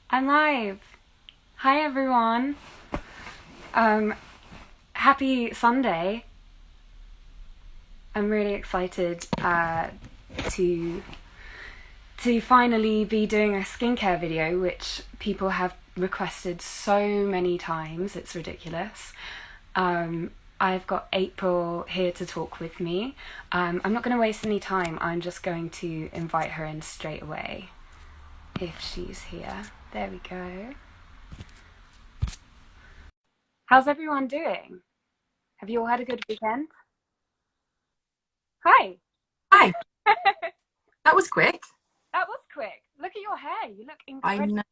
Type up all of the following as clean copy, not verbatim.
I'm live. Hi everyone. Um, Happy Sunday. I'm really excited to to finally be doing a skincare video, which people have requested so many times. It's ridiculous. I've got April here to talk with me. I'm not going to waste any time. I'm just going to invite her in straight away if she's here. There we go. How's everyone doing? Have you all had a good weekend? Hi. Hi, that was quick. That was quick. Look at your hair. You look I incredible. know.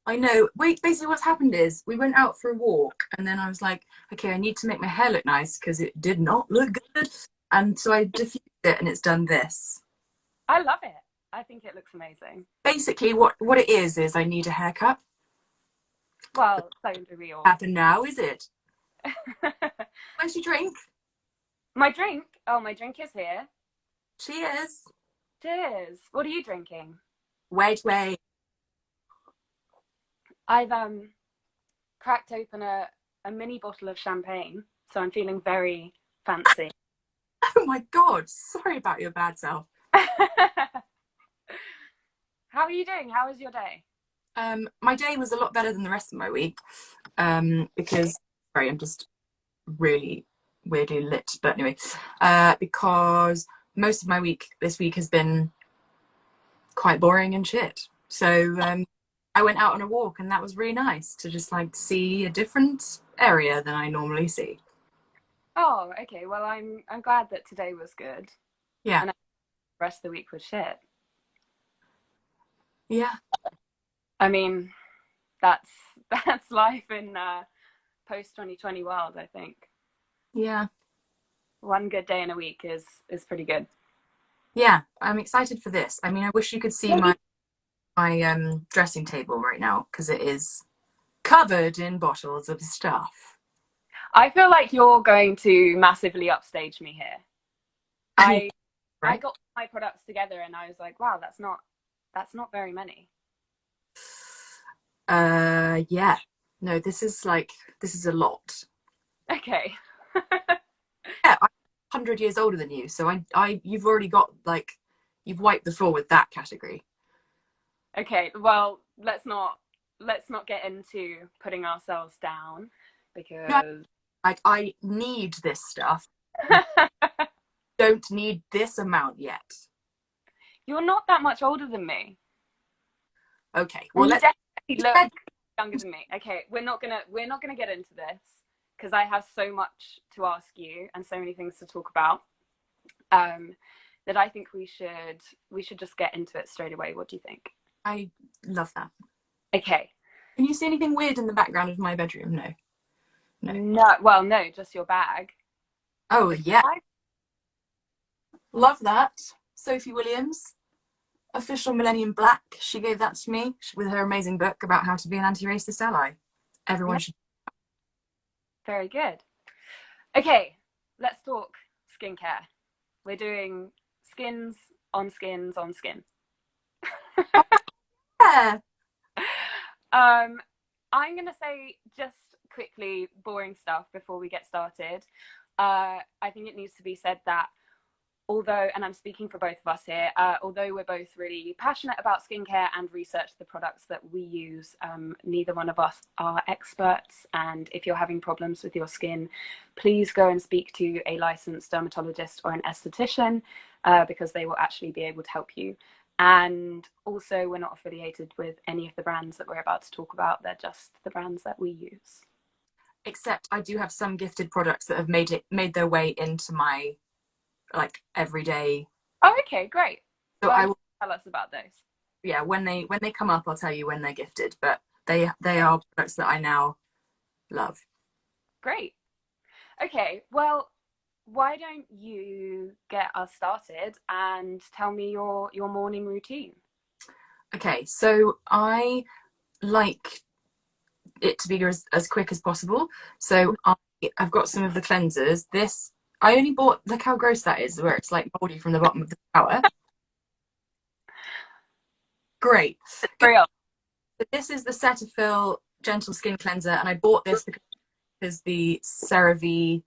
I know. Wait, basically, what's happened is we went out for a walk, and then I was like, okay, I need to make my hair look nice because it did not look good. And so I diffused it, and it's done this. I love it. I think it looks amazing. Basically, what it is I need a haircut. Well, so do we all. Happen now, is it? Where's your drink? My drink. Oh, my drink is here. Cheers. Cheers. What are you drinking? Wait. I've cracked open a mini bottle of champagne, so I'm feeling very fancy. Oh my God. Sorry about your bad self. How are you doing? How was your day? My day was a lot better than the rest of my week. Okay. Because sorry, I'm just really weirdly lit. But anyway, because most of my week this week has been quite boring and shit. So I went out on a walk, and that was really nice to just like see a different area than I normally see. Oh, okay. Well, I'm glad that today was good, Yeah, and the rest of the week was shit. yeah, I mean, that's that's life in post 2020 world. I think yeah, one good day in a week is pretty good. yeah. I'm excited for this. I mean, I wish you could see my dressing table right now because it is covered in bottles of stuff. I feel like you're going to massively upstage me here. I mean, I I right? got my products together and I was like, wow, that's not very many. Yeah. No, this is a lot. Okay. Yeah, I'm 100 years older than you, so you've already got like, you've wiped the floor with that category. Okay. Well, let's not get into putting ourselves down No, because like I need this stuff. You don't need this amount yet. you're not that much older than me. Okay, well And you let's. definitely You look said younger than me. Okay, we're not gonna get into this because I have so much to ask you and so many things to talk about. Um, that I think we should just get into it straight away. What do you think? I love that. Okay. Can you see anything weird in the background of my bedroom? No, no. No, well, no, just your bag. Oh It's yeah, fine. love that. Sophie Williams, official Millennium Black. She gave that to me with her amazing book about how to be an anti-racist ally. Everyone No, should. very good. Okay, let's talk skincare. We're doing skins on skins on skin. Yeah. I'm gonna say just quickly boring stuff before we get started. I think it needs to be said that although, and I'm speaking for both of us here, although we're both really passionate about skincare and research the products that we use, neither one of us are experts. And if you're having problems with your skin, please go and speak to a licensed dermatologist or an esthetician because they will actually be able to help you. And also, we're not affiliated with any of the brands that we're about to talk about. They're just the brands that we use. Except I do have some gifted products that have made their way into my like everyday. Oh, okay, great. So Well, I you will, can tell us about those. yeah, when they come up, I'll tell you when they're gifted. But they are products that I now love. Great. Okay, well, why don't you get us started and tell me your morning routine? Okay, so I like it to be as quick as possible. So I've got some of the cleansers. This I only bought. Look how gross that is, where it's like moldy from the bottom of the shower. Great. Real. this is the Cetaphil Gentle Skin Cleanser, and I bought this because the CeraVe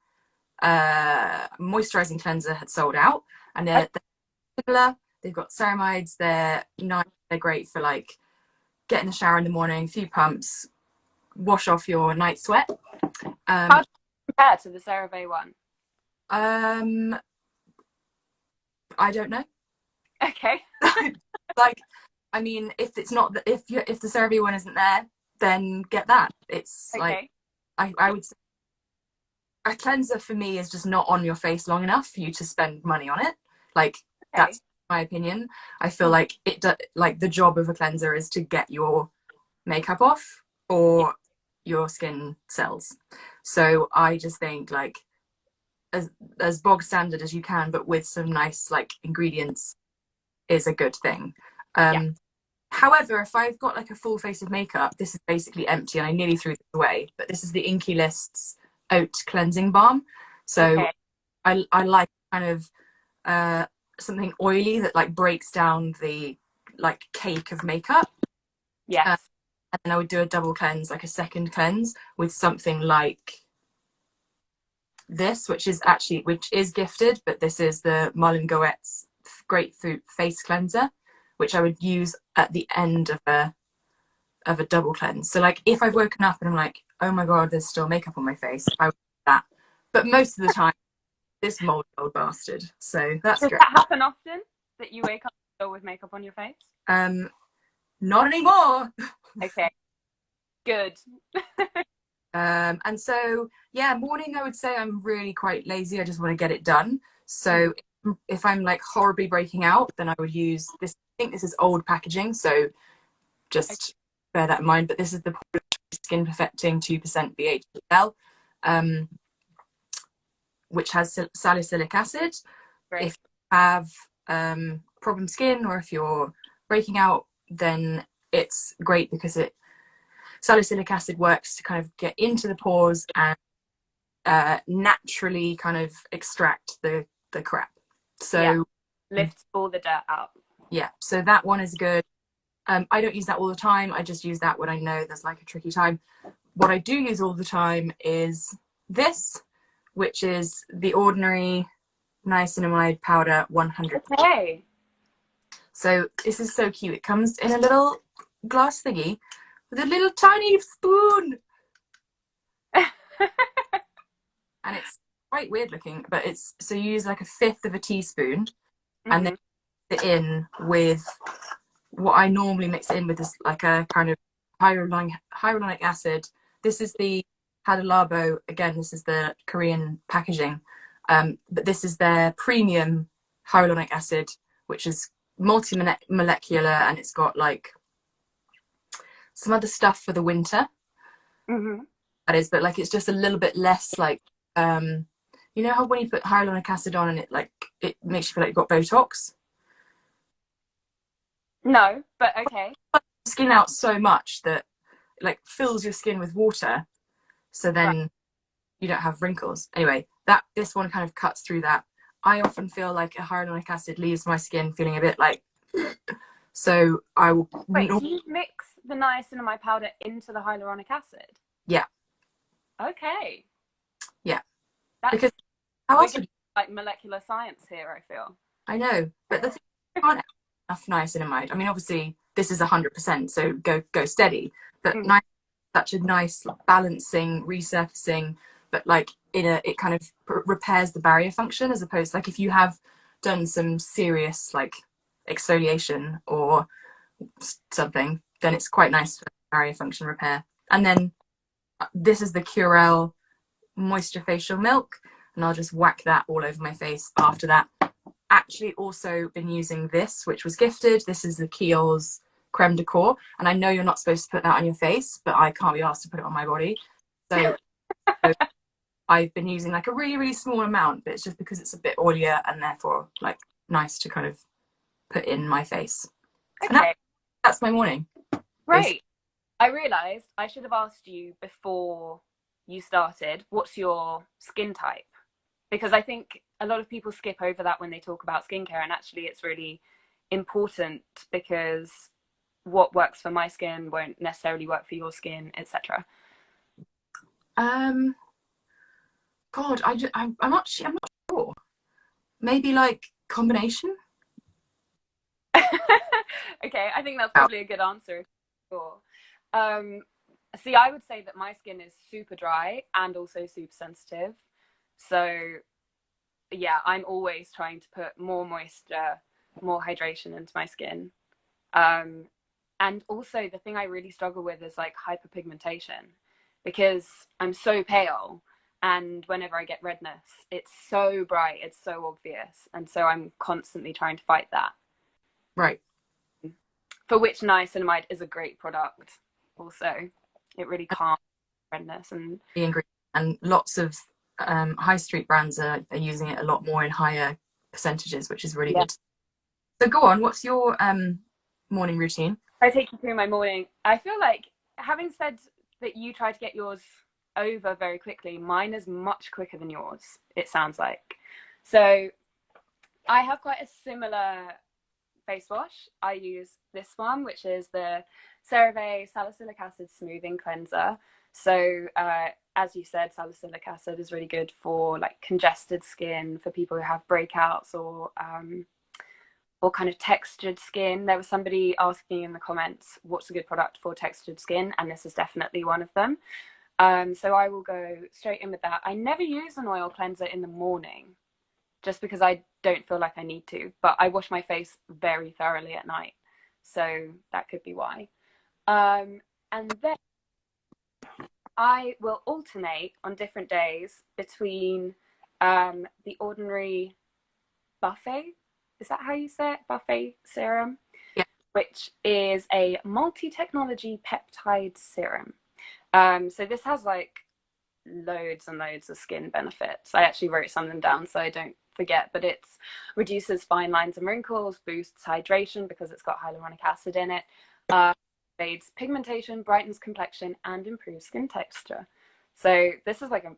moisturizing cleanser had sold out, and they're similar. They've got ceramides. They're nice. They're great for like get in the shower in the morning, few pumps, wash off your night sweat. How do you compare to the CeraVe one? I don't know. Okay. Like, I mean, if it's not if the CeraVe one isn't there, then get that. It's Okay. like I would say a cleanser for me is just not on your face long enough for you to spend money on it. Like that's my opinion. I feel like like the job of a cleanser is to get your makeup off or your skin cells. So I just think like as bog standard as you can, but with some nice like ingredients is a good thing. However, if I've got like a full face of makeup, this is basically empty, and I nearly threw this away. But this is the Inky List's Oat Cleansing Balm. So I like kind of something oily that like breaks down the like cake of makeup. Yes. And then I would do a double cleanse, like a second cleanse with something like this, which is gifted, but this is the Marlin Goetz Grapefruit Face Cleanser, which I would use at the end of a double cleanse. So like if I've woken up and I'm like, oh my god, there's still makeup on my face, I would do that. But most of the time, this moldy old bastard. So that's Does great. that happen often that you wake up still with makeup on your face? Not anymore. Okay. Good. And so yeah, morning I would say I'm really quite lazy. I just want to get it done. So if I'm like horribly breaking out, then I would use this. I think this is old packaging, so just bear that in mind. But this is the Skin Perfecting 2% BHA, which has salicylic acid. Great. If you have problem skin or if you're breaking out, then it's great because salicylic acid works to kind of get into the pores and naturally kind of extract the crap. So lifts all the dirt out. Yeah, so that one is good. I don't use that all the time. I just use that when I know there's like a tricky time. What I do use all the time is this, which is the Ordinary Niacinamide Powder 100. Okay. So this is so cute. It comes in a little glass thingy with a little tiny spoon. And it's quite weird looking, but so you use like 1/5 of a teaspoon and then mix it in with what I normally mix it in with is like a kind of hyaluronic acid. This is the Hadalabo. Again, this is the Korean packaging. But this is their premium hyaluronic acid, which is multi-molecular, and it's got like some other stuff for the winter. That is, but like it's just a little bit less like you know how when you put hyaluronic acid on and it makes you feel like you've got Botox? No, but okay. Skin out so much that like fills your skin with water, so then you don't have wrinkles. Anyway, this one kind of cuts through that. I often feel like a hyaluronic acid leaves my skin feeling a bit like so I will Wait, do you mix the niacinamide powder into the hyaluronic acid? Yeah. Okay. Yeah. That's, because how else would you... like molecular science here, I feel. I know, but the thing is, aren't enough niacinamide. I mean, obviously this is 100%, so go steady. But such a nice balancing, resurfacing, but like it kind of repairs the barrier function, as opposed to like if you have done some serious like exfoliation or something, then it's quite nice for barrier function repair. And then this is the Curel Moisture Facial Milk, and I'll just whack that all over my face after that. Actually also been using this, which was gifted. This is the Kiehl's Creme de Corps, and I know you're not supposed to put that on your face, but I can't be asked to put it on my body. So I've been using like a really, really small amount, but it's just because it's a bit oilier and therefore like nice to kind of put in my face. Okay. And that's my morning. Right. Basically. I realised I should have asked you before you started, what's your skin type? Because I think a lot of people skip over that when they talk about skincare, and actually it's really important because what works for my skin won't necessarily work for your skin, etc. Um, God, I'm not sure. Maybe like combination. Okay, I think that's Oh, probably a good answer. Sure. Um, See, I would say that my skin is super dry and also super sensitive. So yeah, I'm always trying to put more moisture, more hydration into my skin. Um, and also the thing I really struggle with is like hyperpigmentation, because I'm so pale, and whenever I get redness, it's so bright, it's so obvious. And so I'm constantly trying to fight that. right. For which niacinamide is a great product also. It really calms redness. And The ingredient, and lots of high street brands are using it a lot more in higher percentages, which is really yeah, good. So go on, what's your morning routine? I take you through my morning. I feel like, having said that you try to get yours over very quickly, mine is much quicker than yours, it sounds like. So I have quite a similar face wash. I use this one, which is the CeraVe Salicylic Acid Smoothing Cleanser. So as you said, salicylic acid is really good for like congested skin, for people who have breakouts, or kind of textured skin. There was somebody asking in the comments what's a good product for textured skin, and this is definitely one of them. So I will go straight in with that. I never use an oil cleanser in the morning, just because I don't feel like I need to, but I wash my face very thoroughly at night, so that could be why. And then I will alternate on different days between the ordinary buffet, is that how you say it? Buffet serum, Yeah. which is a multi-technology peptide serum. So this has like loads and loads of skin benefits. I actually wrote some of them down so I don't forget, but it reduces fine lines and wrinkles, boosts hydration because it's got hyaluronic acid in it, fades pigmentation, brightens complexion, and improves skin texture. So this is like a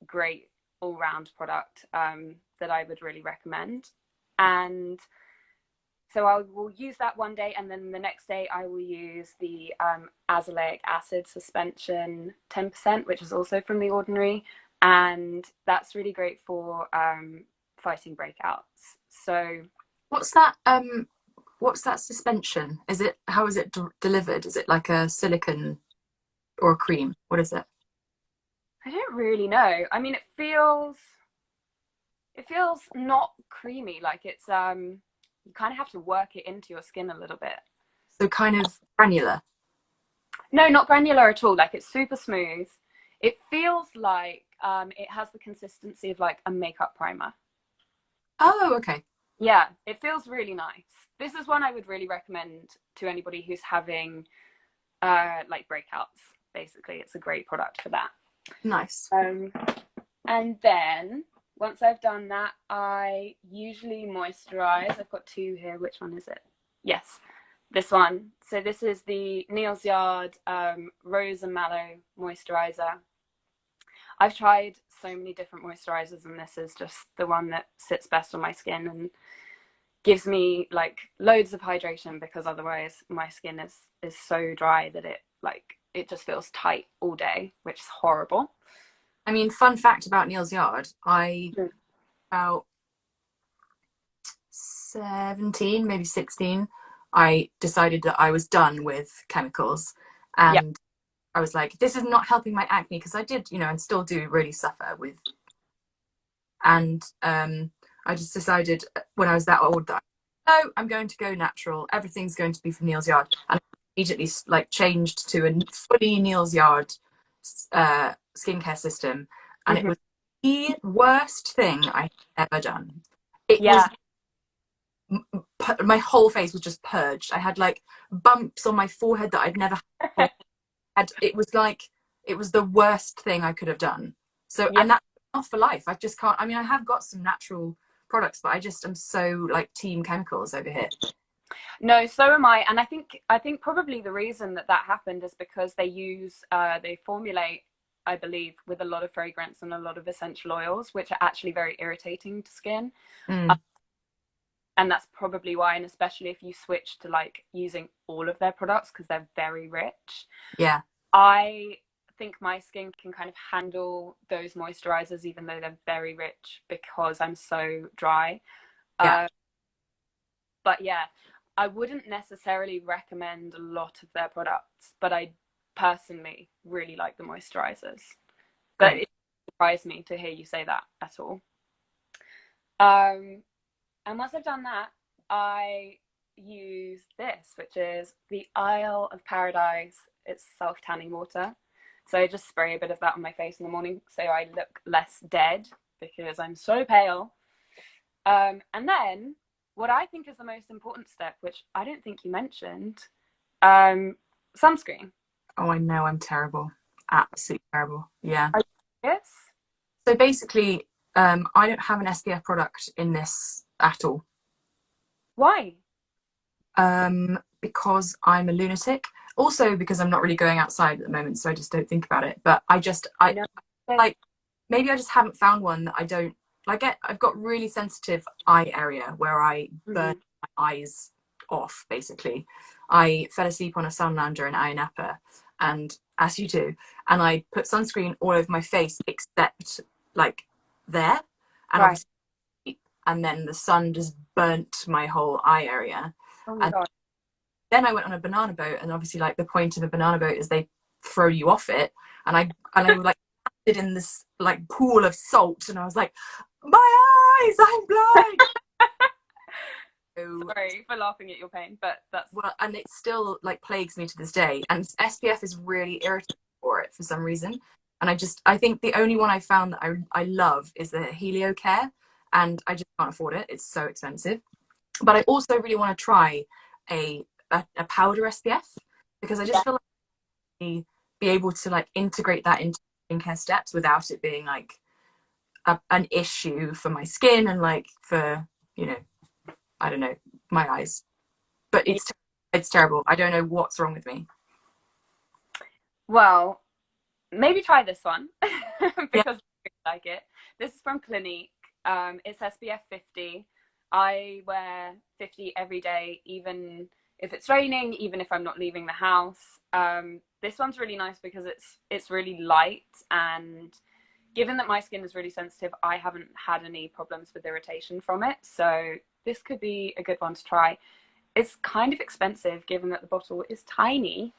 great all-round product that I would really recommend. And so I will use that one day, and then the next day I will use the azelaic acid suspension 10%, which is also from The Ordinary, and that's really great for fighting breakouts. So What's that? What's that suspension? Is it, how is it delivered? Is it like a silicone or a cream? What is it? I don't really know. I mean, it feels not creamy. Like it's you kind of have to work it into your skin a little bit. So kind of granular. No, not granular at all. Like it's super smooth. It feels like it has the consistency of like a makeup primer. Oh, okay. Yeah, it feels really nice. This is one I would really recommend to anybody who's having like breakouts. Basically, it's a great product for that. Nice. And then once I've done that, I usually moisturize. I've got two here. Which one is it? Yes, this one. So this is the Neal's Yard Rose and Mallow Moisturizer. I've tried so many different moisturizers, and this is just the one that sits best on my skin and gives me like loads of hydration, because otherwise my skin is so dry that it just feels tight all day, which is horrible. I mean, fun fact about Neal's Yard, I about 17, maybe 16, I decided that I was done with chemicals, Yeah. and I was like, this is not helping my acne, because I did, and still do really suffer with, and I just decided when I was that old that no, I'm going to go natural. Everything's going to be from Neal's Yard, and I immediately like changed to a fully Neal's Yard skincare system, and it Mm-hmm. was the worst thing I had ever done. It was Yeah. my whole face was just purged. I had like bumps on my forehead that I'd never had. It was like it was the worst thing I could have done. So, Yeah. and that's not for life. I just can't. I mean, I have got some natural products, but I just am so like team chemicals over here. No, so am I. And I think probably the reason that happened is because they formulate, I believe, with a lot of fragrance and a lot of essential oils, which are actually very irritating to skin. Mm. and that's probably why. And especially if you switch to like using all of their products because they're very rich. Yeah. I think my skin can kind of handle those moisturizers even though they're very rich because I'm so dry. Yeah. uh, but yeah, I wouldn't necessarily recommend a lot of their products, but I personally really like the moisturizers. But Great. it surprised me to hear you say that at all. um and once I've done that, I use this, which is the Isle of Paradise. It's self tanning water. So I just spray a bit of that on my face in the morning so I look less dead because I'm so pale. And then what I think is the most important step, which I don't think you mentioned, sunscreen. Oh, I know, I'm terrible. Absolutely terrible. Yeah. Yes. So basically, I don't have an SPF product in this at all. Why? Because I'm a lunatic. Also because I'm not really going outside at the moment, so I just don't think about it. But I No. like, maybe I just haven't found one that I don't like. I've got really sensitive eye area where I burn Mhm. my eyes off. Basically, I fell asleep on a sun lounger in Ayia Napa, and as you do, and I put sunscreen all over my face except like there, and Right. obviously, and then the sun just burnt my whole eye area. Oh my And god. then I went on a banana boat, and obviously, like, the point of a banana boat is they throw you off it, and I like landed in this like pool of salt, and I was like, my eyes, I'm blind. So, Sorry for laughing at your pain, but that's well, and it still like plagues me to this day, and SPF is really irritating for it for some reason. And I think the only one I found that I love is the Helio Care, and I just can't afford it. It's so expensive. But I also really want to try a powder SPF because I yeah. just feel like be able to like integrate that into skincare steps without it being like an issue for my skin and like for, you know, I don't know, my eyes. But it's terrible. I don't know what's wrong with me. Well, maybe try this one Yeah. because I really like it. This is from Clinique. It's SPF 50. I wear 50 every day, even if it's raining, even if I'm not leaving the house. This one's really nice because it's really light, and given that my skin is really sensitive, I haven't had any problems with irritation from it. So this could be a good one to try. It's kind of expensive given that the bottle is tiny.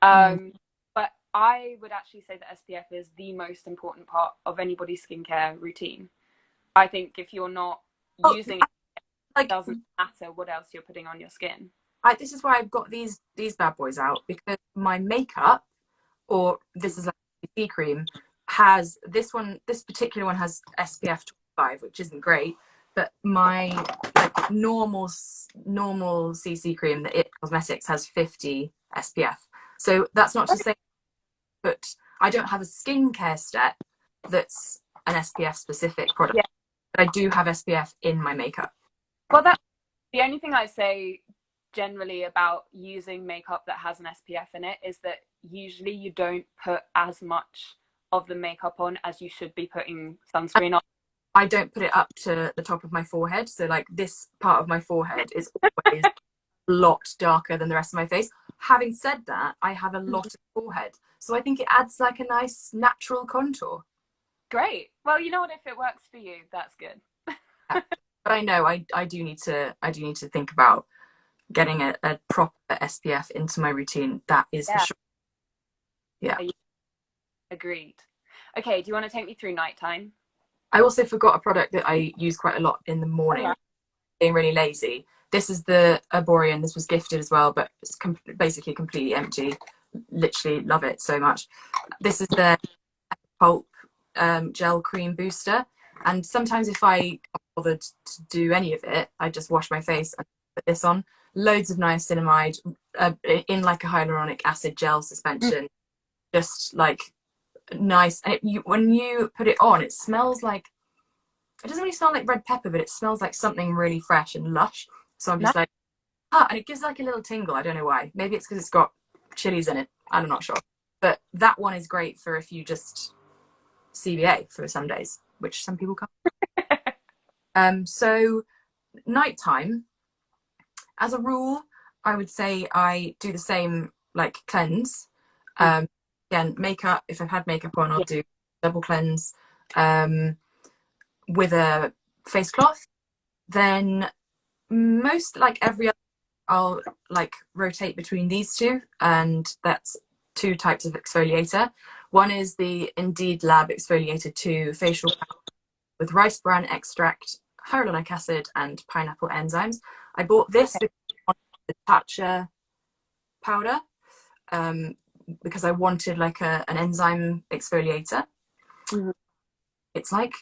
Mm. But I would actually say that SPF is the most important part of anybody's skincare routine. I think if you're not Well, using it, it like, doesn't matter what else you're putting on your skin. this is why I've got these bad boys out, because my makeup, or this is like a CC cream, has this one. This particular one has SPF 25, which isn't great. But my like normal CC cream, the It Cosmetics, has 50 SPF. So that's not to say, but I don't have a skincare step that's an SPF specific product. Yeah. But I do have SPF in my makeup. Well, that's the only thing I say generally about using makeup that has an SPF in it is that usually you don't put as much of the makeup on as you should be putting sunscreen on. I don't put it up to the top of my forehead. So like this part of my forehead is always a lot darker than the rest of my face. Having said that, I have a lot of forehead. So I think it adds like a nice natural contour. Great. Well, you know what? If it works for you, that's good. Yeah. But I know I do need to think about getting a proper SPF into my routine. That is for Yeah. sure. Yeah. Agreed. Okay. Do you want to take me through nighttime? I also forgot a product that I use quite a lot in the Oh, morning, yeah. being really lazy. This is the Arborian. This was gifted as well, but it's basically completely empty. Literally love it so much. This is the Pulp gel cream booster. And sometimes if I can't bother to do any of it, I just wash my face and put this on. Loads of niacinamide in like a hyaluronic acid gel suspension. Just like nice. And when you put it on, it smells like, it doesn't really smell like red pepper, but it smells like something really fresh and lush. So I'm No. just like, and it gives like a little tingle. I don't know why. Maybe it's because it's got chilies in it. I'm not sure. But that one is great for if you just CBA for some days, which some people can't. So nighttime, as a rule, I would say I do the same like cleanse. Again, makeup. If I've had makeup on, I'll Yeah. do double cleanse with a face cloth. Then most like every other, I'll like rotate between these two, and that's two types of exfoliator. One is the Indeed Lab Exfoliator 2 facial with rice bran extract, hyaluronic acid, and pineapple enzymes. I bought this Okay. because the Tatcha powder because I wanted like an enzyme exfoliator. Mhm. It's like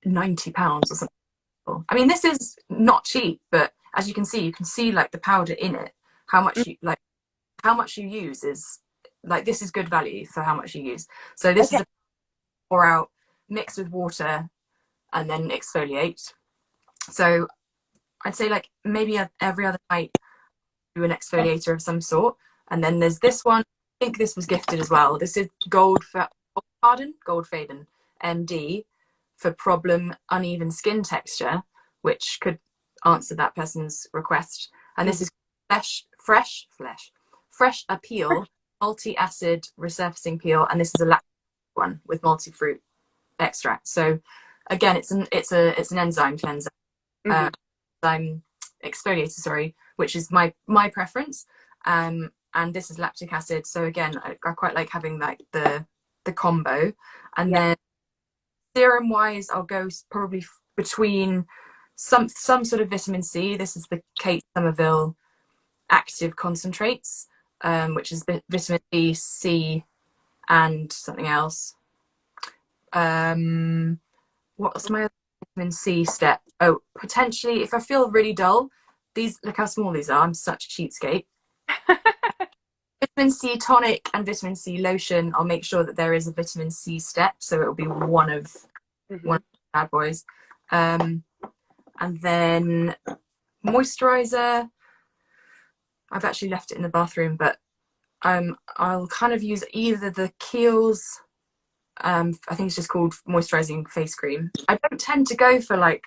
£90 or something. I mean, this is not cheap, but as you can see like the powder in it. How much you use is like this is good value for how much you use. So this Okay. is a pour out, mix with water, and then exfoliate. So I'd say like maybe every other night do an exfoliator of some sort. And then there's this one. I think this was gifted as well. This is Goldfaden MD for problem uneven skin texture, which could answer that person's request. And this Mhm. is fresh appeal, multi-acid resurfacing peel, and this is a lactic one with multi-fruit extract. So again, it's an enzyme cleanser, Mhm. enzyme exfoliator, sorry, which is my preference. And this is lactic acid. So again, I quite like having like the combo. And Yeah. then serum wise, I'll go probably between some sort of vitamin C. This is the Kate Somerville active concentrates, which is vitamin B, C, and something else. What's my other vitamin C step? Oh, potentially if I feel really dull, these look how small these are. I'm such a cheapskate. Vitamin C tonic and vitamin C lotion. I'll make sure that there is a vitamin C step, so it'll be one of Mhm. the bad boys. And then moisturizer. I've actually left it in the bathroom, but I'll kind of use either the Kiehl's. I think it's just called moisturizing face cream. I don't tend to go for like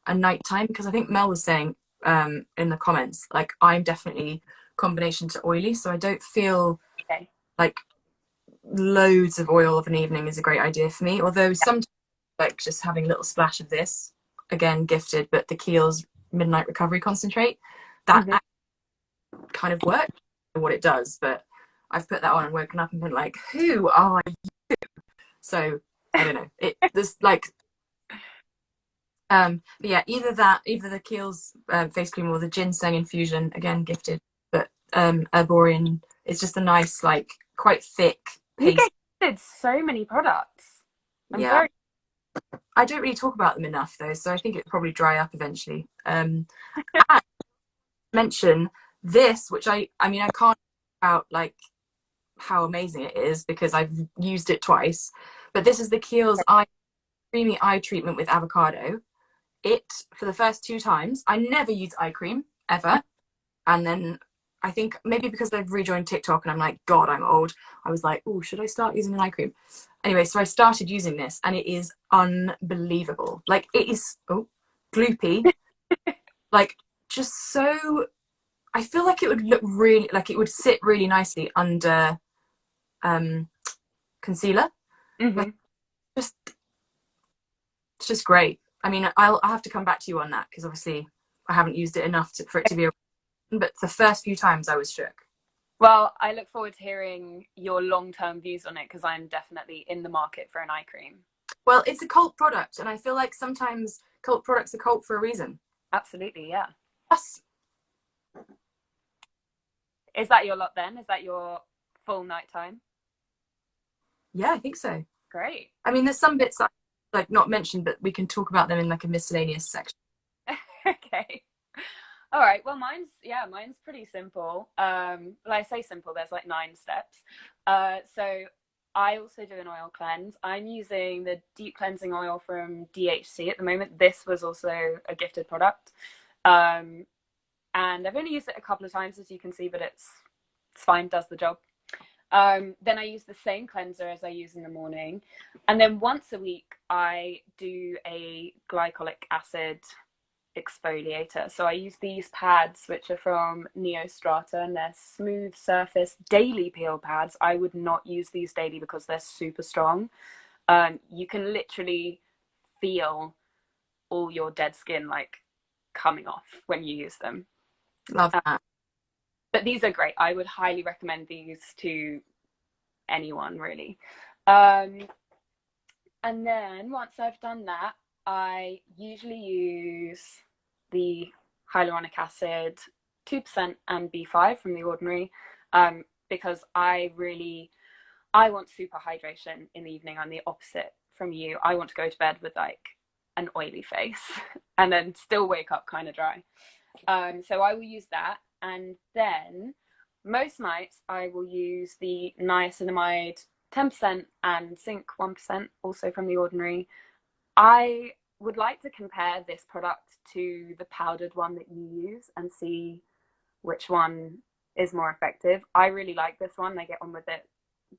a nighttime because I think Mel was saying in the comments like I'm definitely combination to oily, so I don't feel Okay. like loads of oil of an evening is a great idea for me. Although Yeah. sometimes like just having a little splash of this, again gifted, but the Kiehl's Midnight Recovery Concentrate, that Mhm. kind of works what it does. But I've put that on and woken up and been like, who are you? So I don't know. There's like but yeah, either the Kiehl's face cream or the ginseng infusion, again gifted, but Herborian is just a nice, like quite thick You paste. get so many products. I'm Yeah, very. I don't really talk about them enough though, so I think it'll probably dry up eventually. And mention this, which I mean I can't talk about like how amazing it is because I've used it twice, but this is the Kiehl's creamy eye treatment with avocado. It for the first two times, I never use eye cream ever. And then I think maybe because I've rejoined TikTok and I'm like, God, I'm old. I was like, oh, should I start using an eye cream? Anyway, so I started using this and it is unbelievable. Like it is gloopy, like just so I feel like it would look really like it would sit really nicely under concealer. Like Mhm. just it's just great. I mean, I'll have to come back to you on that because obviously I haven't used it enough for it to be a but the first few times I was shook. Well, I look forward to hearing your long-term views on it because I'm definitely in the market for an eye cream. Well, it's a cult product, and I feel like sometimes cult products are cult for a reason. Absolutely, yeah. Yes. Is that your lot then? Is that your full nighttime? Yeah, I think so. Great. I mean, there's some bits that like not mentioned, but we can talk about them in like a miscellaneous section. Okay. All right. Well, mine's pretty simple. Well, I say simple. There's like 9 steps. So I also do an oil cleanse. I'm using the deep cleansing oil from DHC at the moment. This was also a gifted product, and I've only used it a couple of times, as you can see, but it's fine. Does the job. Then I use the same cleanser as I use in the morning, and then once a week I do a glycolic acid exfoliator. So I use these pads, which are from Neostrata, and they're smooth surface daily peel pads. I would not use these daily because they're super strong. You can literally feel all your dead skin like coming off when you use them. Love that. But these are great. I would highly recommend these to anyone, really. And then once I've done that, I usually use the hyaluronic acid 2% and B5 from The Ordinary, because I want super hydration in the evening. I'm the opposite from you. I want to go to bed with like an oily face and then still wake up kind of dry. So I will use that. And then most nights I will use the niacinamide 10% and zinc 1%, also from The Ordinary. I would like to compare this product to the powdered one that you use and see which one is more effective. I really like this one. I get on with it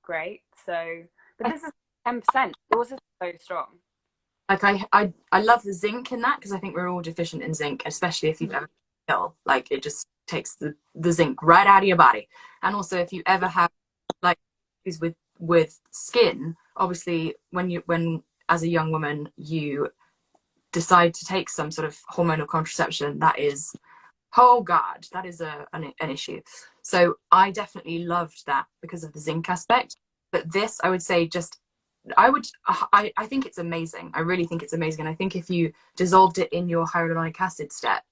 great. So, but this is 10%. Yours is so strong. Like I love the zinc in that because I think we're all deficient in zinc, especially if you've ever ill. Like it just takes the zinc right out of your body. And also if you ever have like issues with skin, obviously when as a young woman you decide to take some sort of hormonal contraception, that is, oh god, that is an issue. So I definitely loved that because of the zinc aspect. But this, I would say, I think it's amazing. I really think it's amazing. And I think if you dissolved it in your hyaluronic acid step,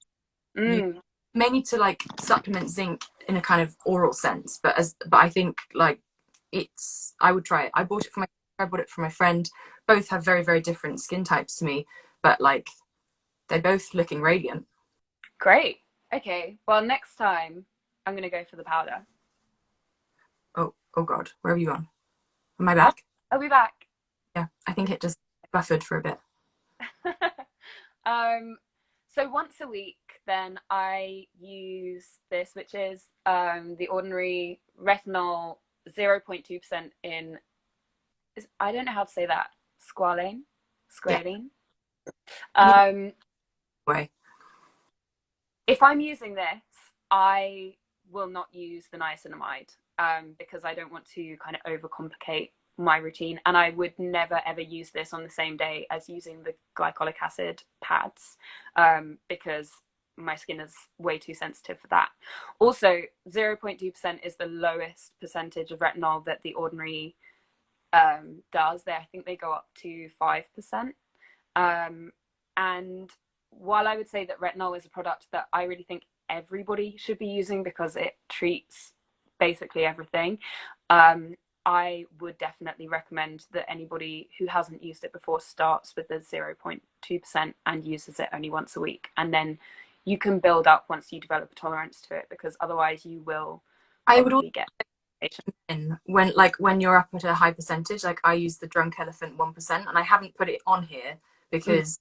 you may need to like supplement zinc in a kind of oral sense. But I think like I would try it. I bought it for my friend. Both have very, very different skin types to me, but like they're both looking radiant. Great. Okay. Well, next time I'm going to go for the powder. Oh god, where have you gone? Am I back? I'll be back. Yeah, I think it just buffered for a bit. So once a week, then I use this, which is The Ordinary retinol 0.2% in. I don't know how to say that. Squalane. Way. If I'm using this, I will not use the niacinamide because I don't want to kind of overcomplicate my routine, and I would never ever use this on the same day as using the glycolic acid pads because my skin is way too sensitive for that. Also, 0.2% is the lowest percentage of retinol that The Ordinary does. I think they go up to 5%. And while I would say that retinol is a product that I really think everybody should be using because it treats basically everything, I would definitely recommend that anybody who hasn't used it before starts with the 0.2% and uses it only once a week. And then you can build up once you develop a tolerance to it, because otherwise you will probably get when you're up at a high percentage. Like I use the Drunk Elephant 1%, and I haven't put it on here because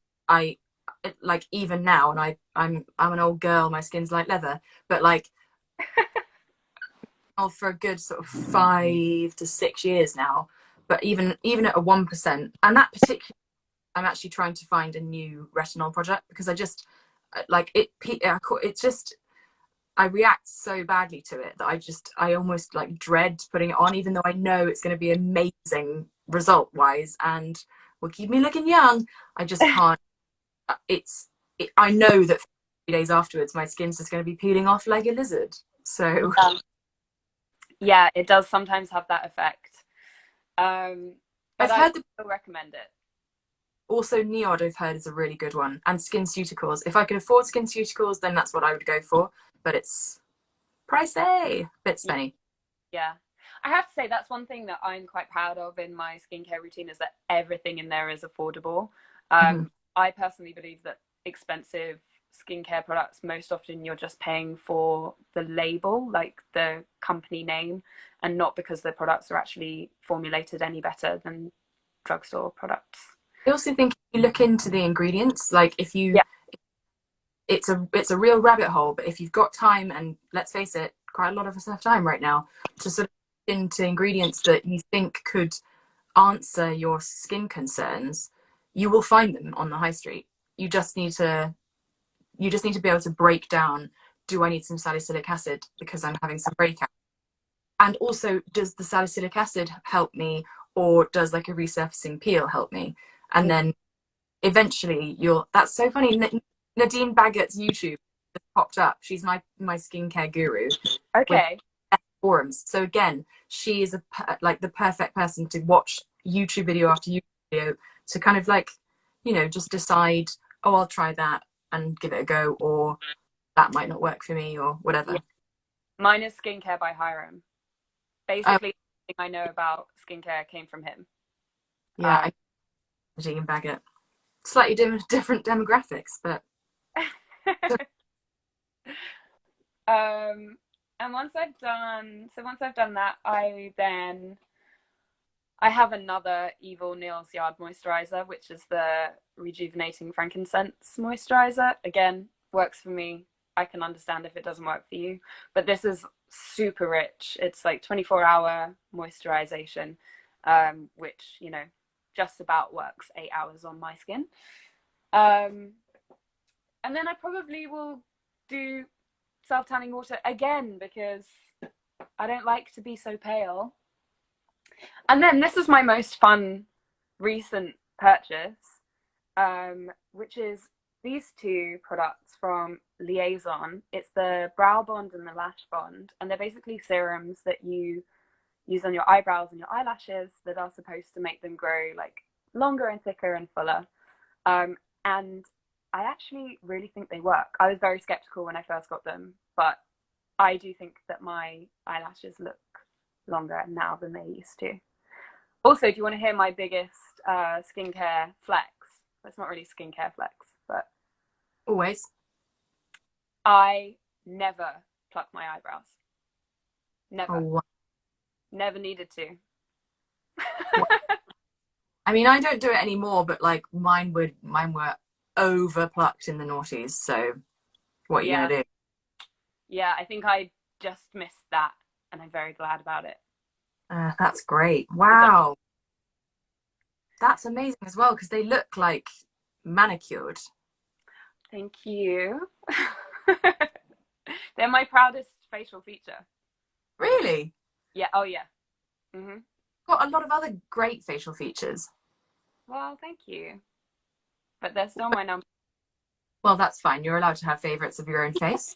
even now, and I'm an old girl, my skin's like leather, but like for a good sort of 5 to 6 years now. But even at a 1%, and that particular, I'm actually trying to find a new retinol product because I just like it. It's just I react so badly to it that I almost like dread putting it on, even though I know it's going to be amazing result wise and will keep me looking young. I just can't. I know that 3 days afterwards my skin's just going to be peeling off like a lizard. So yeah, it does sometimes have that effect. But I still recommend it. Also, Neod I've heard is a really good one, and SkinCeuticals. If I could afford SkinCeuticals, then that's what I would go for. But it's pricey, bit spenny. Yeah, I have to say that's one thing that I'm quite proud of in my skincare routine is that everything in there is affordable. I personally believe that expensive skincare products, most often you're just paying for the label, like the company name, and not because the products are actually formulated any better than drugstore products. I also think if you look into the ingredients, like if you, it's a real rabbit hole, but if you've got time, and let's face it, quite a lot of us have time right now to sort of into ingredients that you think could answer your skin concerns, you will find them on the high street. You just need to you just need to be able to break down, do I need some salicylic acid because I'm having some breakout? And also, does the salicylic acid help me, or does like a resurfacing peel help me? And then eventually that's so funny. Nadine Baggett's YouTube just popped up. She's my skincare guru with Okay. forums. So again, she is like the perfect person to watch YouTube video after YouTube video to kind of like, just decide, oh, I'll try that and give it a go, or that might not work for me, or Yeah. whatever. Mine is Skincare by Hiram. Basically, everything I know about skincare came from him. Yeah, I Nadine Baggett. Slightly different demographics, but And once I've done that, I have another Evil Neil's Yard moisturizer, which is the Rejuvenating Frankincense moisturizer. Again, works for me. I can understand if it doesn't work for you, but this is super rich. It's like 24-hour moisturization, which, just about works 8 hours on my skin. And then I probably will do self-tanning water again because I don't like to be so pale. And then this is my most fun recent purchase, which is these two products from Liaison. It's the Brow Bond and the Lash Bond, and they're basically serums that you use on your eyebrows and your eyelashes that are supposed to make them grow like longer and thicker and fuller. And I actually really think they work. I was very skeptical when I first got them, but I do think that my eyelashes look longer now than they used to. Also, do you want to hear my biggest skincare flex? It's not really skincare flex, but always. I never pluck my eyebrows. Never. Oh, wow. Never needed to. I mean, I don't do it anymore, but like mine were over plucked in the noughties. So what are you gonna do? Yeah, I think I just missed that, and I'm very glad about it. That's great. Wow. That's amazing as well, because they look like manicured. Thank you. They're my proudest facial feature. Really? Yeah. Oh, yeah. Mm-hmm. Got a lot of other great facial features. Well, thank you. But they're still my number. Well, that's fine. You're allowed to have favorites of your own face.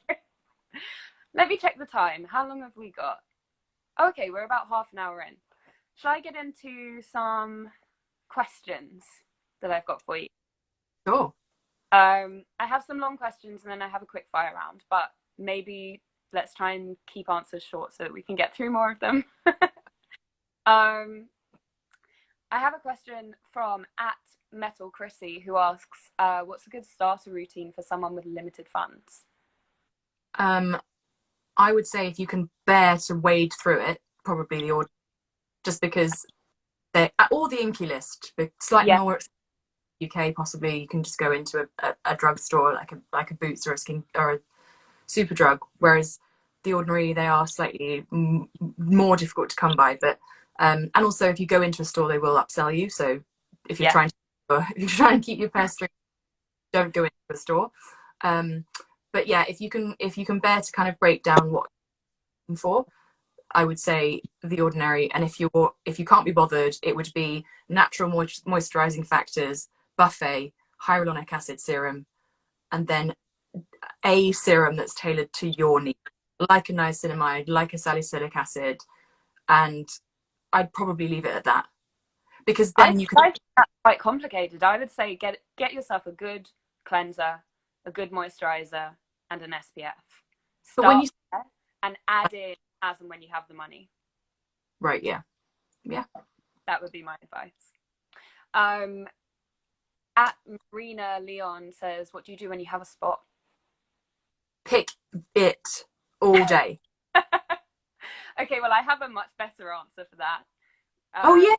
Let me check the time. How long have we got? Okay, we're about half an hour in. Shall I get into some questions that I've got for you? Sure. I have some long questions and then I have a quick fire round, but maybe let's try and keep answers short so that we can get through more of them. I have a question from @MetalChrissy who asks, what's a good starter routine for someone with limited funds? I would say if you can bear to wade through it, probably the order, just because they or the Inky List, but slightly more UK. Possibly you can just go into a drugstore like a Boots or a Superdrug, whereas the Ordinary, they are slightly more difficult to come by. But and also if you go into a store, they will upsell you. So if you're trying to keep your purse straight, don't go into the store. But yeah, if you can bear to kind of break down what you're looking for, I would say the Ordinary. And if you can't be bothered, it would be natural moisturizing factors, buffet, hyaluronic acid serum, and then a serum that's tailored to your needs, like a niacinamide, like a salicylic acid, and I'd probably leave it at that, because then you can. I think that's quite complicated. I would say get yourself a good cleanser, a good moisturizer, and an SPF. But when you and add in as and when you have the money. Right, yeah. That would be my advice. Marina Leon says, what do you do when you have a spot? Pick it all day. Okay, well, I have a much better answer for that. Oh yeah,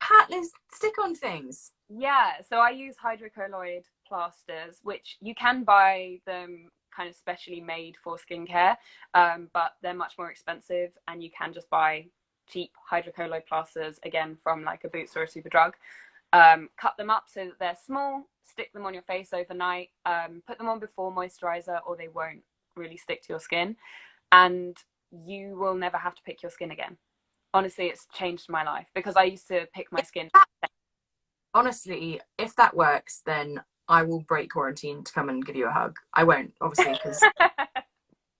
patless stick-on things. Yeah, so I use hydrocolloid plasters, which you can buy them kind of specially made for skincare, but they're much more expensive, and you can just buy cheap hydrocolloid plasters, again, from like a Boots or a Superdrug. Cut them up so that they're small, stick them on your face overnight. Put them on before moisturizer, or they won't really stick to your skin, and you will never have to pick your skin again. Honestly, it's changed my life, because I used to pick my skin. Honestly, if that works, then I will break quarantine to come and give you a hug. I won't, obviously, because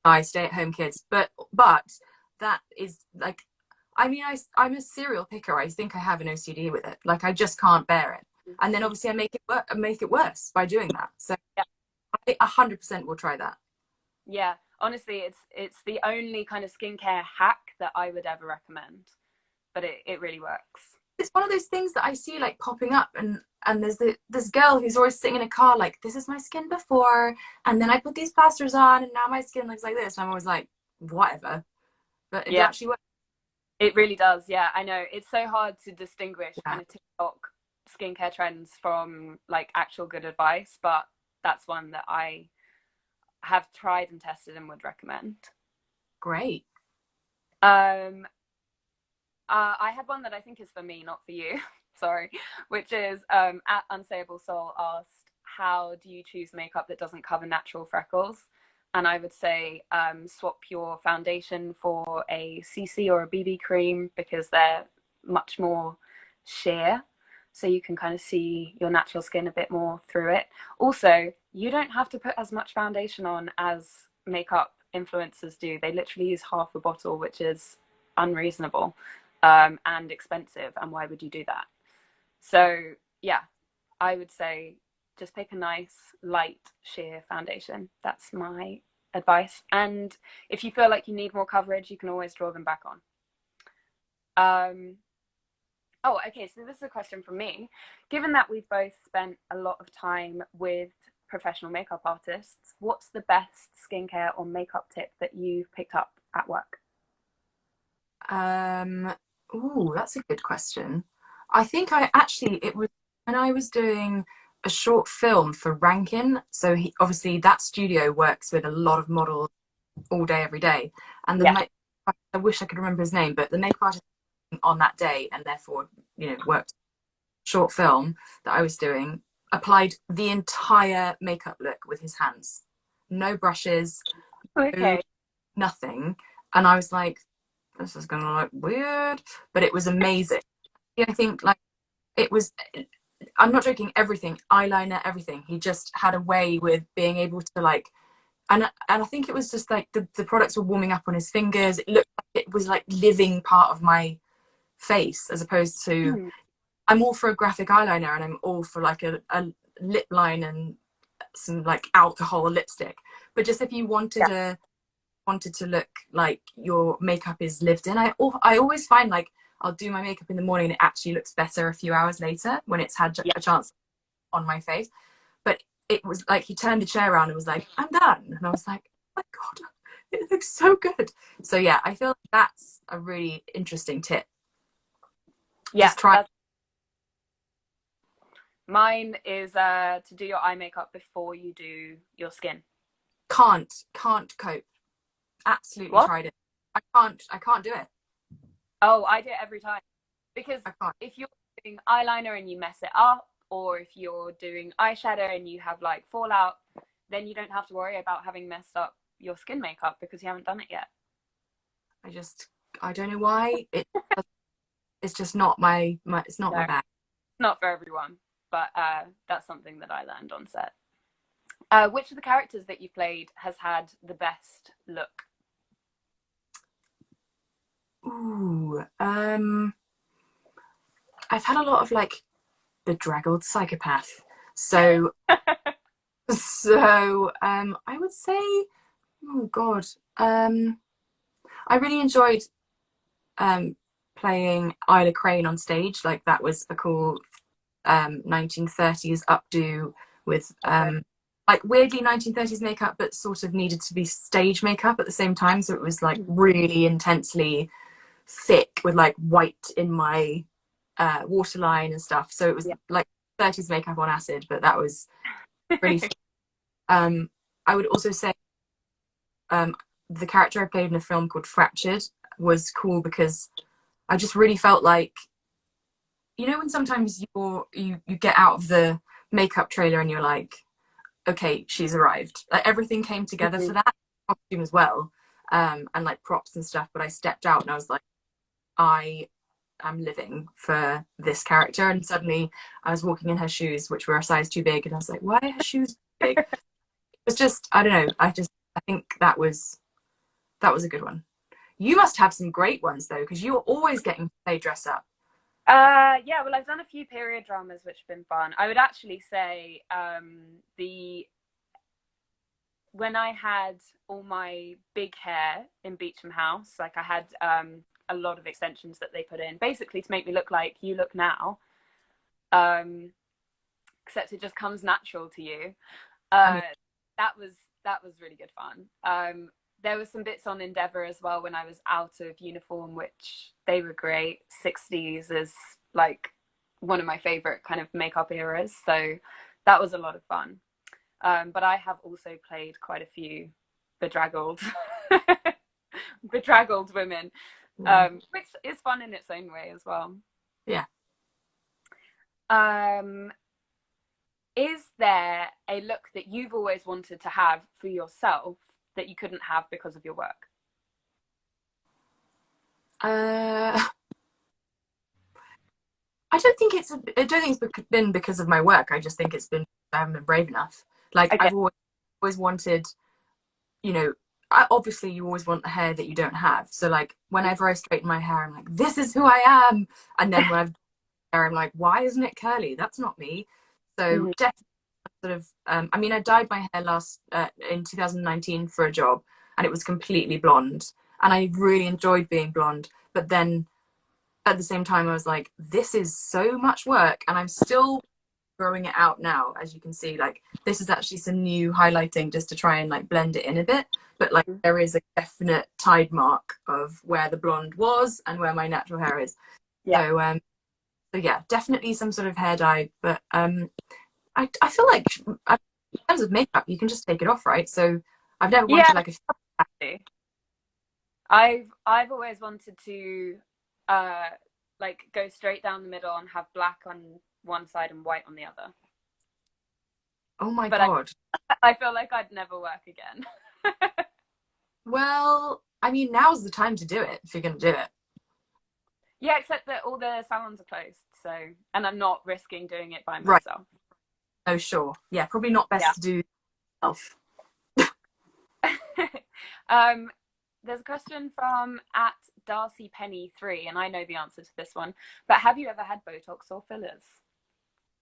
I stay at home kids. But that is like, I mean, I'm a serial picker. I think I have an OCD with it. Like, I just can't bear it. And then obviously I make it worse by doing that. So Yeah. I 100% will try that. Yeah, honestly, it's the only kind of skincare hack that I would ever recommend, but it really works. It's one of those things that I see like popping up, and there's this girl who's always sitting in a car like, this is my skin before, and then I put these plasters on, and now my skin looks like this. And I'm always like, whatever. But it Yeah, actually works. it really does. Yeah, I know. It's so hard to distinguish Yeah. kind of TikTok skincare trends from like actual good advice, but that's one that I have tried and tested and would recommend. Great. I had one that I think is for me, not for you. Sorry, which is at Unsayable Soul asked, how do you choose makeup that doesn't cover natural freckles? And I would say swap your foundation for a CC or a BB cream, because they're much more sheer, so you can kind of see your natural skin a bit more through it. Also, you don't have to put as much foundation on as makeup influencers do. They literally use half a bottle, which is unreasonable and expensive. And why would you do that? So yeah, I would say just pick a nice light sheer foundation. That's my advice. And if you feel like you need more coverage, you can always draw them back on. Oh, okay, so this is a question from me. Given that we've both spent a lot of time with professional makeup artists, what's the best skincare or makeup tip that you've picked up at work? Ooh, that's a good question. I think it was when I was doing a short film for Rankin. So obviously that studio works with a lot of models all day, every day. And Yeah. I wish I could remember his name, but the makeup artist on that day, and therefore, worked short film that I was doing, applied the entire makeup look with his hands. No brushes, no Okay. nothing. And I was like, this is gonna look weird, but it was amazing. Yeah, I think like it was, I'm not joking, everything, eyeliner, everything. He just had a way with being able to like, and I think it was just like the products were warming up on his fingers. It looked like it was like living part of my face, as opposed to, I'm all for a graphic eyeliner, and I'm all for like a lip line and some like alcohol lipstick. But just if you wanted to look like your makeup is lived in, I always find like I'll do my makeup in the morning and it actually looks better a few hours later when it's had a chance on my face. But it was like he turned the chair around and was like, I'm done. And I was like, oh my God, it looks so good. So yeah, I feel like that's a really interesting tip. Yeah, Just try. mine is to do your eye makeup before you do your skin. Can't cope. Absolutely What? tried it. I can't do it. Oh, I do it every time, because I can't. if you're doing eyeliner and you mess it up, or if you're doing eyeshadow and you have like fallout, then you don't have to worry about having messed up your skin makeup because you haven't done it yet. I don't know why. It's just not it's not No, my it's bag. not for everyone, but that's something that I learned on set. Which of the characters that you played has had the best look? Ooh, I've had a lot of like bedraggled psychopath. So I would say, oh God, I really enjoyed playing Isla Crane on stage. Like that was a cool 1930s updo with like weirdly 1930s makeup, but sort of needed to be stage makeup at the same time. So it was like really intensely thick with like white in my waterline and stuff. So it was like 30s makeup on acid, but that was really I would also say the character I played in a film called Fractured was cool because I just really felt like, when sometimes you get out of the makeup trailer and you're like, okay, she's arrived. Like everything came together for that costume as well, and like props and stuff. But I stepped out and I was like, I am living for this character. And suddenly I was walking in her shoes, which were a size too big, and I was like, why are her shoes big? It was just, I don't know. I think that was a good one. You must have some great ones though, because you're always getting to play dress up. Yeah, well, I've done a few period dramas which have been fun. I would actually say when I had all my big hair in Beecham House, like I had a lot of extensions that they put in, basically to make me look like you look now, except it just comes natural to you. That was really good fun. There was some bits on Endeavour as well when I was out of uniform, which they were great. 60s is like one of my favorite kind of makeup eras, so that was a lot of fun. But I have also played quite a few bedraggled women, which is fun in its own way as well. Yeah. Is there a look that you've always wanted to have for yourself that you couldn't have because of your work? I don't think it's been because of my work. I just think it's been I haven't been brave enough. Like okay. I've always wanted, you know, obviously you always want the hair that you don't have. So like whenever I straighten my hair, I'm like, this is who I am. And then when I've hair, I'm like, why isn't it curly? That's not me. So definitely sort of, I mean, I dyed my hair in 2019 for a job, and it was completely blonde. And I really enjoyed being blonde. But then at the same time, I was like, this is so much work, and I'm still growing it out now. As you can see, like this is actually some new highlighting just to try and like blend it in a bit. But like there is a definite tide mark of where the blonde was and where my natural hair is. Yeah. So yeah, definitely some sort of hair dye. But I feel like in terms of makeup, you can just take it off, right? So I've never wanted like a. I've always wanted to like go straight down the middle and have black on one side and white on the other. Oh my god! I feel like I'd never work again. Well, I mean, now's the time to do it if you're going to do it. Yeah, except that all the salons are closed, so and I'm not risking doing it by myself. Right. Oh, sure. Yeah, probably not best to do yourself. There's a question from @DarcyPenny3, and I know the answer to this one. But have you ever had Botox or fillers?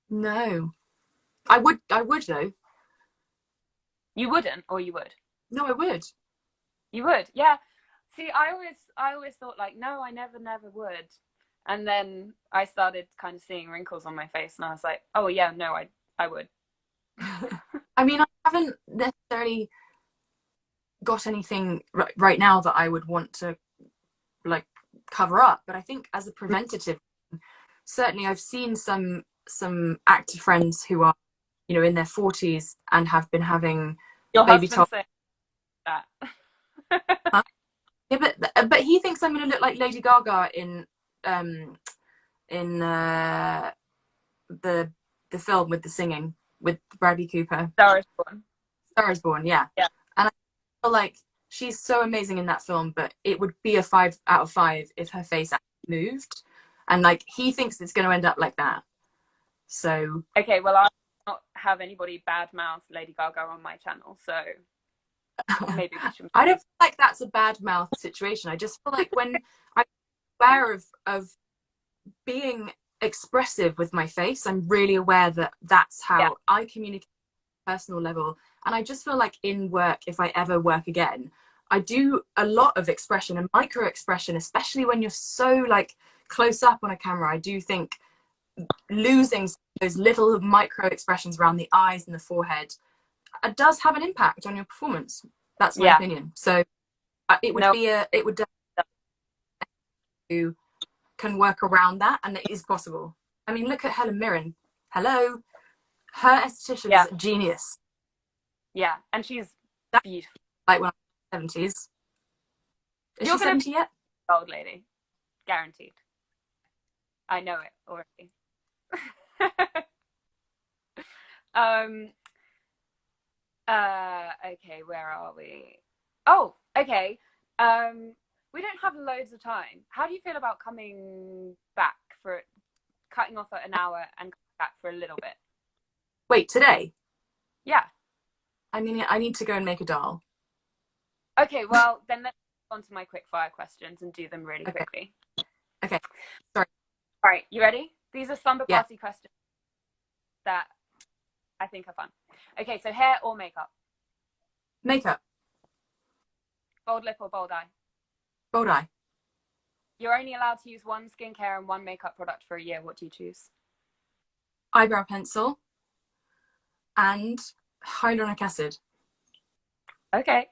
No. I would though. You wouldn't, or you would? No, I would. You would, yeah. See, I always thought like, no, I never would. And then I started kind of seeing wrinkles on my face, and I was like, oh yeah, no, I would. I mean, I haven't necessarily got anything right now that I would want to like cover up, but I think as a preventative, certainly I've seen some actor friends who are, you know, in their 40s and have been having baby top. That. Huh? Yeah, but he thinks I'm going to look like Lady Gaga in the film with the singing with Bradley Cooper. Star is Born. Star is Born, yeah. And I feel like she's so amazing in that film, but it would be a 5 out of 5 if her face actually moved. And like he thinks it's going to end up like that. So okay, well, I'll not have anybody badmouth Lady Gaga on my channel, so maybe we should. I don't feel like that's a bad mouth situation. I just feel like when I'm aware of being expressive with my face, I'm really aware that that's how I communicate on a personal level. And I just feel like in work, if I ever work again, I do a lot of expression and micro expression, especially when you're so like close up on a camera. I do think losing those little micro expressions around the eyes and the forehead does have an impact on your performance. That's my opinion. So it would you can work around that, and it is possible. I mean, look at Helen Mirren. Hello, her esthetician is a genius. Yeah, and she's beautiful. Like when I'm in the 70s. Is she 70 yet? Old lady, guaranteed. I know it already. Um, okay, where are we? Oh, okay. We don't have loads of time. How do you feel about coming back for cutting off at an hour and coming back for a little bit? Wait, today? Yeah. I mean, I need to go and make a dal. Okay, well, then let's go on to my quick fire questions and do them really Okay. quickly. Okay. Sorry. All right, you ready? These are slumber Yeah. party questions that I think are fun. Okay, so hair or makeup? Makeup. Bold lip or bold eye? Bold eye. You're only allowed to use one skincare and one makeup product for a year. What do you choose? Eyebrow pencil. And hyaluronic acid. Okay.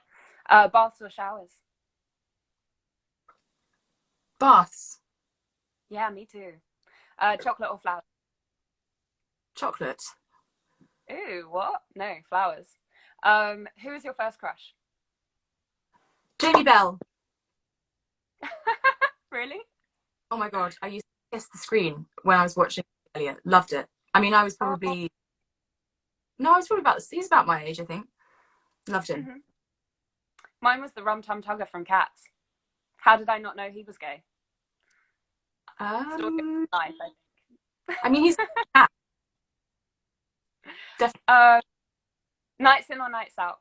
Baths or showers? Baths. Yeah, me too. Chocolate or flowers? Chocolate. Ooh, what? No, flowers. Who is your first crush? Jamie Bell. Really? Oh my god, I used to kiss the screen when I was watching earlier. Loved it. I mean, I was probably about he's about my age, I think. Loved him. Mm-hmm. Mine was the Rum Tum Tugger from Cats. How did I not know he was gay? Um, Nice, I think. I mean, he's definitely. Nights in or nights out?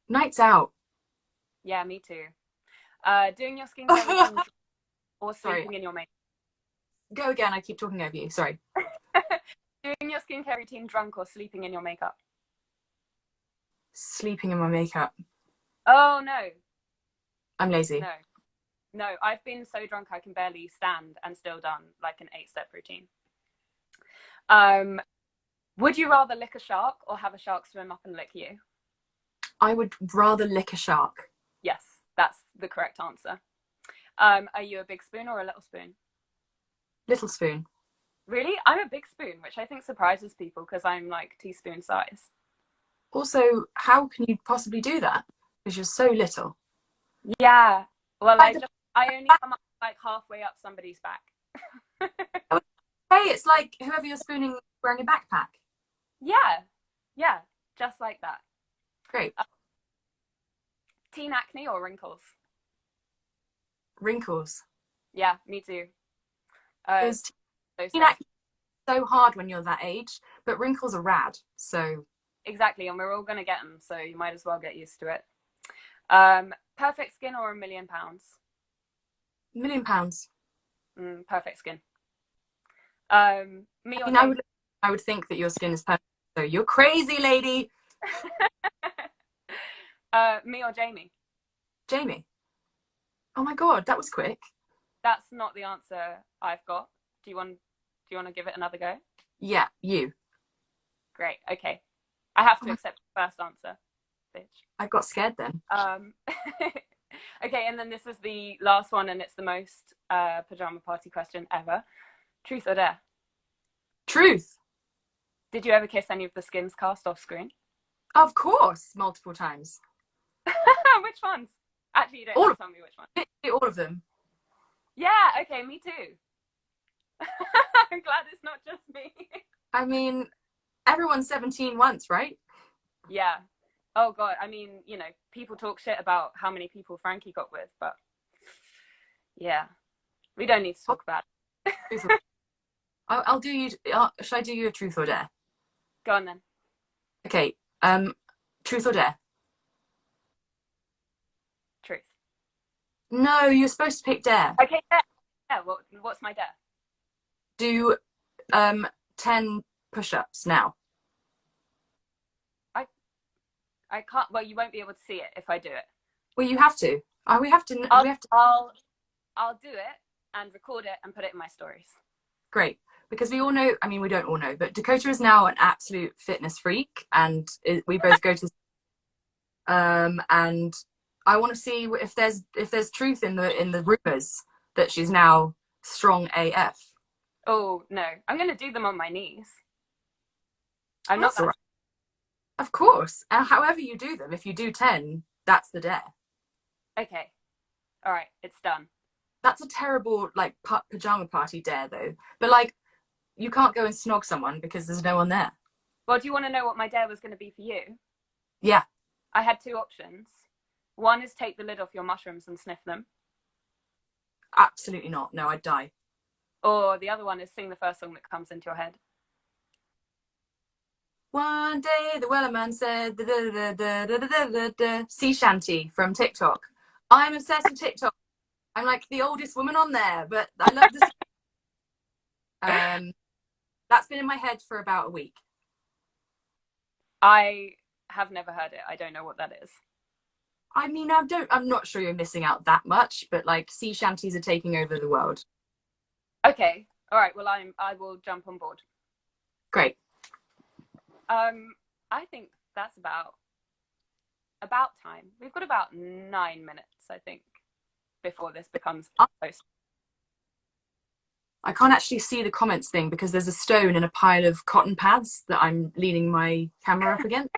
Nights out. Yeah, me too. Doing your skincare routine or sleeping in your makeup? Go again. I keep talking over you. Sorry. Doing your skincare routine drunk or sleeping in your makeup? Sleeping in my makeup. Oh no. I'm lazy. No, I've been so drunk I can barely stand and still done like an 8-step routine. Would you rather lick a shark or have a shark swim up and lick you? I would rather lick a shark. Yes, that's the correct answer. Are you a big spoon or a little spoon? Little spoon. Really? I'm a big spoon, which I think surprises people because I'm like teaspoon size. Also, how can you possibly do that? Because you're so little. Yeah. Well, I only come up like halfway up somebody's back. Hey, it's like whoever you're spooning wearing a backpack. Yeah, just like that. Great. Teen acne or wrinkles? Wrinkles. Yeah, me too. Teen acne is so hard when you're that age, but wrinkles are rad. So exactly, and we're all gonna get them, so you might as well get used to it. Perfect skin or £1 million? £1 million. Perfect skin. Me or I would think that your skin is perfect. So you're crazy, lady. Me or Jamie? Jamie. Oh my god, that was quick. That's not the answer I've got. Do you want to give it another go? Yeah, you. Great. Okay. I have to accept the first answer, bitch. I got scared then. Okay, and then this is the last one, and it's the most pajama party question ever. Truth or dare? Truth. Did you ever kiss any of the skins cast off screen? Of course, multiple times. Which ones? Actually, you don't have to tell me which ones. All of them. Yeah, okay, me too. I'm glad it's not just me. I mean, everyone's 17 once, right? Yeah. Oh god, I mean, you know, people talk shit about how many people Frankie got with, but yeah, we don't need to talk about it. I'll do you. Should I do you a truth or dare? Go on then. Okay. Truth or dare? Truth. No, you're supposed to pick dare. Okay, dare. Yeah, what's my dare? Do 10 push-ups now. I can't. Well, you won't be able to see it if I do it. Well, you have to. We have to. I'll do it and record it and put it in my stories. Great, because we all know. I mean, we don't all know, but Dakota is now an absolute fitness freak, and we both go to. And I want to see if there's truth in the rumors that she's now strong AF. Oh no, I'm gonna do them on my knees. I'm not. Right. Of course. However you do them, if you do 10, that's the dare. Okay. All right, it's done. That's a terrible like pajama party dare though. But like, you can't go and snog someone because there's no one there. Well, do you want to know what my dare was going to be for you? Yeah. I had two options. One is take the lid off your mushrooms and sniff them. Absolutely not. No, I'd die. Or the other one is sing the first song that comes into your head. One day the Wellerman said, da, da, da, da, da, da, da, da. Sea shanty from TikTok. I'm obsessed with TikTok. I'm like the oldest woman on there, but I love this. That's been in my head for about a week. I have never heard it. I don't know what that is. I mean, I'm not sure you're missing out that much, but like sea shanties are taking over the world. Okay. All right. Well, I will jump on board. Great. I think that's about time. We've got about 9 minutes, I think, before this becomes post. I can't actually see the comments thing because there's a stone and a pile of cotton pads that I'm leaning my camera up against.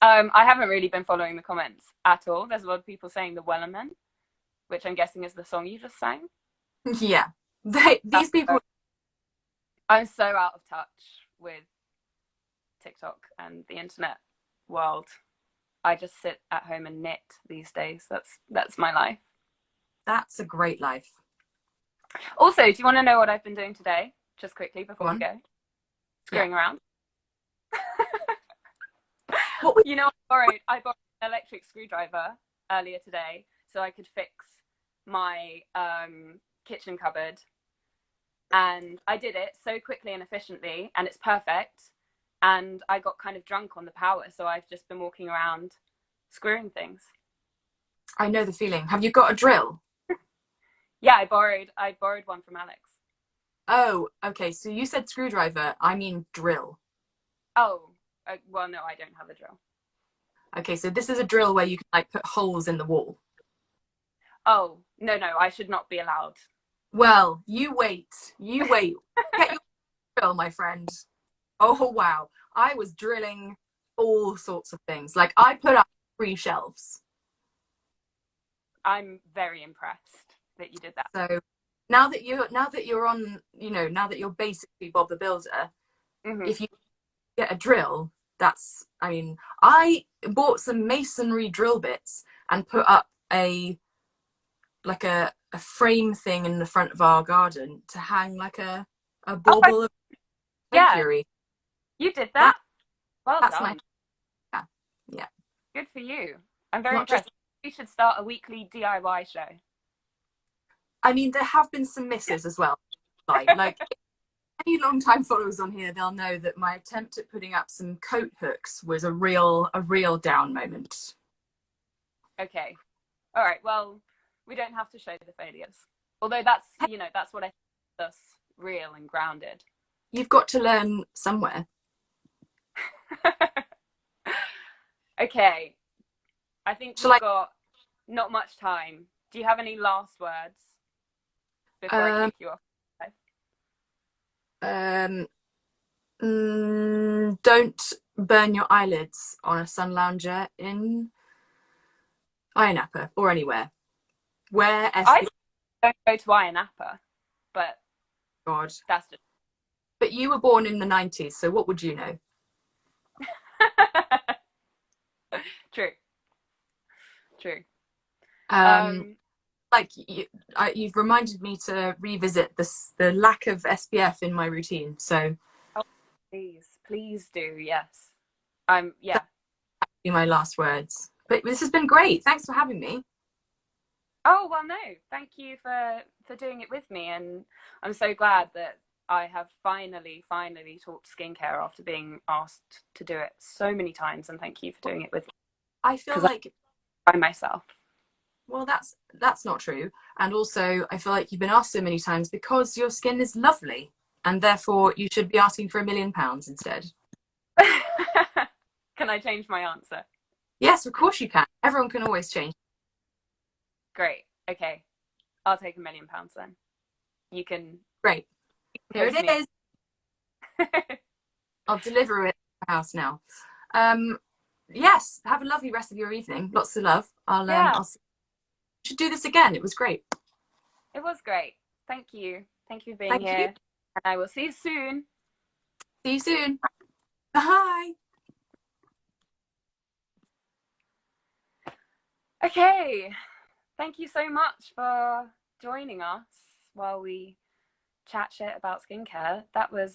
I haven't really been following the comments at all. There's a lot of people saying the Wellerman, which I'm guessing is the song you just sang. Yeah. These people. I'm so out of touch with TikTok and the internet world. I just sit at home and knit these days. That's my life. That's a great life. Also, do you want to know what I've been doing today? Just quickly before we go. Screwing around. You know, I borrowed an electric screwdriver earlier today so I could fix my kitchen cupboard. And I did it so quickly and efficiently, and it's perfect. And I got kind of drunk on the power, so I've just been walking around screwing things. I know the feeling. Have you got a drill? Yeah, I borrowed one from Alex. Oh, okay. So you said screwdriver. I mean drill. Oh, well, no, I don't have a drill. Okay, so this is a drill where you can like put holes in the wall. Oh, no, I should not be allowed. Well, you wait. Get your drill, my friend. Oh, wow. I was drilling all sorts of things. Like I put up 3 shelves. I'm very impressed that you did that. So now that you're on, now that you're basically Bob the Builder, if you get a drill, I bought some masonry drill bits and put up a frame thing in the front of our garden to hang like a bauble of Mercury. You did that? Well that's done. Yeah. Good for you. I'm very impressed. We should start a weekly DIY show. I mean, there have been some misses as well. Like any long-time followers on here, they'll know that my attempt at putting up some coat hooks was a real down moment. Okay. All right. Well, we don't have to show the failures. Although that's what I think makes us real and grounded. You've got to learn somewhere. Okay. I think we've got not much time. Do you have any last words before I kick you off? Don't burn your eyelids on a sun lounger in Iron Apple or anywhere. Wear I don't go to Iron Apple, but God, that's just. But you were born in the 90s, so what would you know? True. You've reminded me to revisit the lack of SPF in my routine. So, please do. Yes. Yeah. That'll be my last words. But this has been great. Thanks for having me. Oh well, no. Thank you for doing it with me, and I'm so glad that I have finally taught skincare after being asked to do it so many times. And thank you for doing it with me. I feel like by myself. Well, that's not true. And also, I feel like you've been asked so many times because your skin is lovely, and therefore you should be asking for £1 million instead. Can I change my answer? Yes, of course you can. Everyone can always change. Great. Okay. I'll take £1 million then. You can. Great. Here it is. I'll deliver it to the house now. Yes, have a lovely rest of your evening. Lots of love. I'll should do this again. It was great. It was great. Thank you. Thank you for being here. And I will see you soon. See you soon. Bye. Okay, thank you so much for joining us while we chat shit about skincare. That was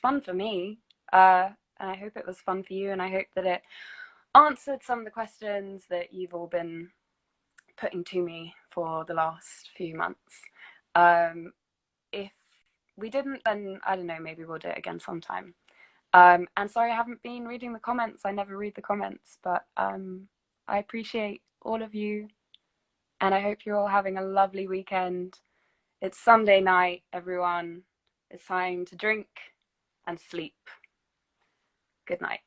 fun for me, and I hope it was fun for you, and I hope that it answered some of the questions that you've all been putting to me for the last few months. If we didn't, then I don't know, maybe we'll do it again sometime. And sorry I haven't been reading the comments. I never read the comments, but I appreciate all of you, and I hope you're all having a lovely weekend. It's Sunday night, everyone. It's time to drink and sleep. Good night.